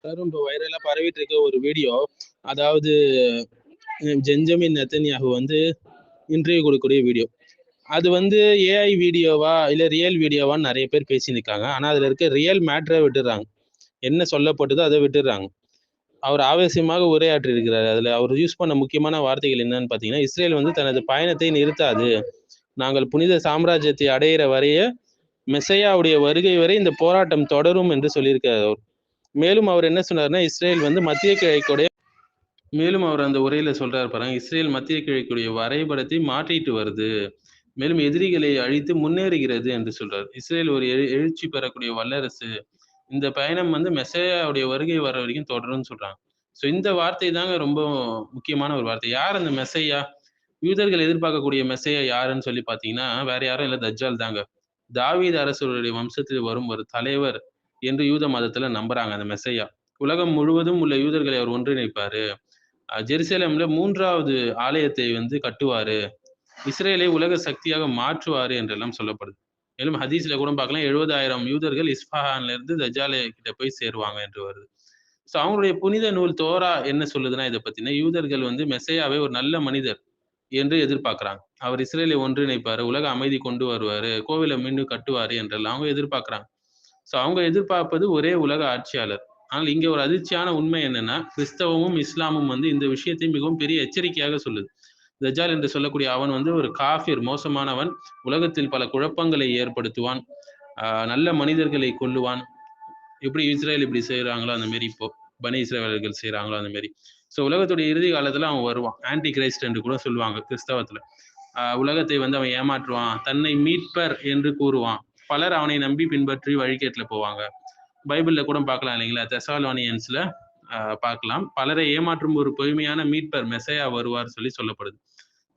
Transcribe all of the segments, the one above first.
இப்போ வைரலா பரவிட்டு இருக்க ஒரு வீடியோ. அதாவது பெஞ்சமின் நெத்தன்யாஹு வந்து இன்டர்வியூ கொடுக்கக்கூடிய வீடியோ. அது வந்து ஏஐ வீடியோவா இல்ல ரியல் வீடியோவான்னு நிறைய பேர் பேசி நிற்காங்க. ஆனா அதுல இருக்க ரியல் மேட்டரை விட்டுடுறாங்க. என்ன சொல்லப்பட்டதோ அதை விட்டுடுறாங்க. அவர் ஆவேசமாக உரையாற்றி இருக்கிறார். அதுல அவர் யூஸ் பண்ண முக்கியமான வார்த்தைகள் என்னன்னு பாத்தீங்கன்னா, இஸ்ரேல் வந்து தனது பயணத்தை நிறுத்தாது, நாங்கள் புனித சாம்ராஜ்யத்தை அடையிற வரைய மெசையாவுடைய வருகை வரை இந்த போராட்டம் தொடரும் என்று சொல்லியிருக்கார் அவர். மேலும் அவர் என்ன சொன்னார்னா, இஸ்ரேல் வந்து மத்திய கிழக்குடைய மேலும் அவர் அந்த உரையில சொல்றாரு பாருங்க, இஸ்ரேல் மத்திய கிழக்குடைய வரைபடத்தை மாற்றிட்டு வருது, மேலும் எதிரிகளை அழித்து முன்னேறுகிறது என்று சொல்றார். இஸ்ரேல் ஒரு எழுச்சி பெறக்கூடிய வல்லரசு, இந்த பயணம் வந்து மெசையாவுடைய வருகை வர வரைக்கும் தொடரும்னு சொல்றாங்க. ஸோ இந்த வார்த்தை தாங்க ரொம்ப முக்கியமான ஒரு வார்த்தை. யார் அந்த மெசையா? யூதர்கள் எதிர்பார்க்கக்கூடிய மெசையா யாருன்னு சொல்லி பார்த்தீங்கன்னா, வேற யாரும் இல்ல, தஜ்ஜால் தாங்க. தாவீது அரசருடைய வம்சத்தில் வரும் ஒரு தலைவர் என்று யூத மதத்துல நம்புறாங்க அந்த மெசையா. உலகம் முழுவதும் உள்ள யூதர்களை அவர் ஒன்றிணைப்பாரு. ஜெருசலேம்ல 3வது ஆலயத்தை வந்து கட்டுவாரு. இஸ்ரேலை உலக சக்தியாக மாற்றுவாரு என்றெல்லாம் சொல்லப்படுது. மேலும் ஹதீஸ்ல கூட பார்க்கலாம், 70,000 யூதர்கள் இஸ்ஃபஹான்ல இருந்து தஜ்ஜால் கிட்ட போய் சேருவாங்க என்று வருது. ஸோ அவங்களுடைய புனித நூல் தோரா என்ன சொல்லுதுன்னா இத பத்தின, யூதர்கள் வந்து மெசையாவை ஒரு நல்ல மனிதர் என்று எதிர்பார்க்கிறாங்க. அவர் இஸ்ரேலை ஒன்றிணைப்பாரு, உலக அமைதி கொண்டு வருவாரு, கோவிலை மீண்டும் கட்டுவாரு என்றெல்லாம் அவங்க எதிர்பார்க்கிறாங்க. ஸோ அவங்க எதிர்பார்ப்பது ஒரே உலக ஆட்சியாளர். ஆனால் இங்க ஒரு அதிர்ச்சியான உண்மை என்னன்னா, கிறிஸ்தவமும் இஸ்லாமும் வந்து இந்த விஷயத்தை மிகவும் பெரிய எச்சரிக்கையாக சொல்லுது. தஜ்ஜால் என்று சொல்லக்கூடிய அவன் வந்து ஒரு காஃபிர், மோசமானவன், உலகத்தில் பல குழப்பங்களை ஏற்படுத்துவான், நல்ல மனிதர்களை கொல்லுவான். எப்படி இஸ்ரேல் இப்படி செய்யறாங்களோ அந்த மாரி இப்போ பனி இஸ்ரேலர்கள் செய்யறாங்களோ அந்த மாரி. ஸோ உலகத்துடைய இறுதி காலத்துல அவன் வருவான். ஆன்டி கிரைஸ்ட் என்று கூட சொல்லுவாங்க கிறிஸ்தவத்துல. உலகத்தை வந்து அவன் ஏமாற்றுவான், தன்னை மீட்பர் என்று கூறுவான். பலர் அவனை நம்பி பின்பற்றி வழிகேட்டுல போவாங்க. பைபிள்ல கூட பார்க்கலாம் இல்லைங்களா, தெசாலோனியன்ஸ்ல பார்க்கலாம். பலரை ஏமாற்றும் ஒரு பொய்மையான மீட்பர் மெசையா வருவார் சொல்லி சொல்லப்படுது.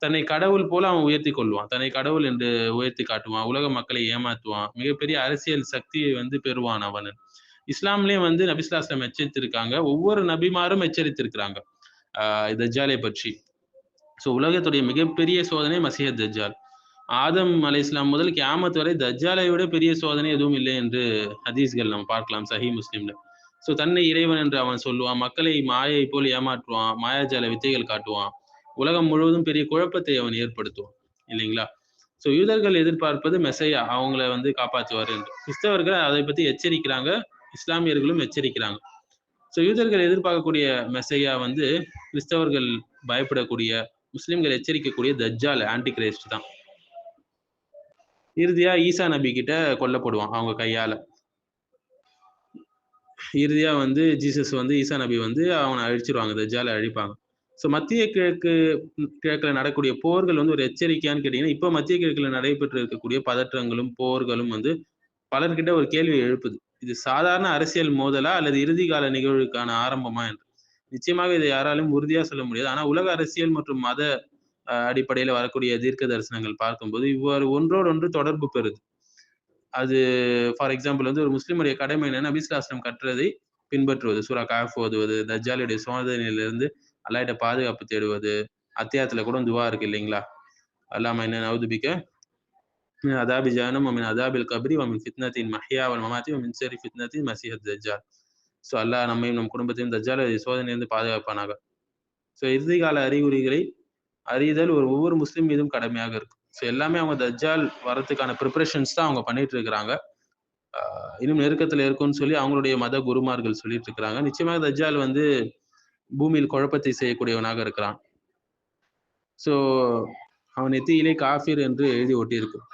தன்னை கடவுள் போல அவன் உயர்த்தி கொள்வான், தன்னை கடவுள் என்று உயர்த்தி காட்டுவான், உலக மக்களை ஏமாற்றுவான், மிகப்பெரிய அரசியல் சக்தியை வந்து பெறுவான் அவன். இஸ்லாம்லயும் வந்து நபிஸ்லாஸ்லம் எச்சரித்திருக்காங்க, ஒவ்வொரு நபிமாரும் எச்சரித்திருக்கிறாங்க தஜ்ஜாலை பற்றி. ஸோ உலகத்துடைய மிகப்பெரிய சோதனை மசீஹ் தஜ்ஜால். ஆதம் அலைஹிஸ்ஸலாம் முதல் கியாமத் வரை தஜ்ஜாலை விட பெரிய சோதனை எதுவும் இல்லை என்று ஹதீஸ்கள் நம்ம பார்க்கலாம் சஹீ முஸ்லிம்ல. ஸோ தன்னை இறைவன் என்று அவன் சொல்லுவான், மக்களை மாயை போல் ஏமாற்றுவான், மாயாஜால வித்தைகள் காட்டுவான், உலகம் முழுவதும் பெரிய குழப்பத்தை அவன் ஏற்படுத்துவான் இல்லைங்களா. ஸோ யூதர்கள் எதிர்பார்ப்பது மெசையா, அவங்கள வந்து காப்பாற்றுவார் என்று. கிறிஸ்தவர்கள் அதை பத்தி எச்சரிக்கிறாங்க, இஸ்லாமியர்களும் எச்சரிக்கிறாங்க. ஸோ யூதர்கள் எதிர்பார்க்கக்கூடிய மெசையா வந்து கிறிஸ்தவர்கள் பயப்படக்கூடிய, முஸ்லிம்கள் எச்சரிக்கக்கூடிய தஜ்ஜால், ஆன்டி கிரைஸ்ட் தான். இறுதியா ஈசா நபி கிட்ட கொல்லப்படுவான் அவங்க கையால. இறுதியா வந்து ஜீசஸ் வந்து ஈசா நபி வந்து அவனை அழிச்சிருவாங்க, தஜ்ஜாலை அழிப்பாங்க. ஸோ மத்திய கிழக்குல நடக்கக்கூடிய போர்கள் வந்து ஒரு எச்சரிக்கையான்னு கேட்டீங்கன்னா, இப்போ மத்திய கிழக்குல நடைபெற்று இருக்கக்கூடிய பதற்றங்களும் போர்களும் வந்து பலர்கிட்ட ஒரு கேள்வி எழுப்புது. இது சாதாரண அரசியல் மோதலா அல்லது இறுதி கால நிகழ்வுக்கான ஆரம்பமா என்று. நிச்சயமாக இதை யாராலும் உறுதியா சொல்ல முடியாது. ஆனா உலக அரசியல் மற்றும் மத அடிப்படையில வரக்கூடிய தீர்க்க தரிசனங்கள் பார்க்கும்போது இவ்வாறு ஒன்றோடு ஒன்று தொடர்பு பெறுது. அது ஃபார் எக்ஸாம்பிள் வந்து ஒரு முஸ்லிமுடைய கடமை என்னன்னா, நபிஸ்லாஸ்லம் கட்டுறதை பின்பற்றுவது, சூரா காஃப் ஓதுவது, தஜ்ஜாலுடைய சோதனையிலிருந்து அல்லாஹ்ட்ட பாதுகாப்பு தேடுவது. அத்தியாயத்துல கூட துவா இருக்கு இல்லைங்களா, அல்லாஹ்ம இன்ன நஊது பிக மின் அதாபி ஜஹன்னம் வ மின் அதாபில் கப்ரி வ மின் ஃபித்னத்தின் மஹ்யா வல் மமாத்தி வ மின் ஷர்ரி ஃபித்னத்தின் மஸீஹ் தஜ்ஜால். ஸோ அல்லாஹ் நம்மையும் நம் குடும்பத்தையும் தஜ்ஜால் சோதனையிலிருந்து பாதுகாப்பானாக. ஸோ இறுதி கால அறிகுறிகளை அறிதல் ஒவ்வொரு முஸ்லிம் மீதும் கடமையாக இருக்கு. ஸோ எல்லாமே அவங்க தஜ்ஜால் வரதுக்கான ப்ரிப்பரேஷன்ஸ் தான் அவங்க பண்ணிட்டு இருக்கிறாங்க. இன்னும் நெருக்கத்துல இருக்கும்னு சொல்லி அவங்களுடைய மத குருமார்கள் சொல்லிட்டு இருக்கிறாங்க. நிச்சயமாக தஜ்ஜால் வந்து பூமியில் குழப்பத்தை செய்யக்கூடியவனாக இருக்கிறான். ஸோ அவன் நெத்தியிலே காஃபிர் என்று எழுதி ஒட்டியிருக்கும்.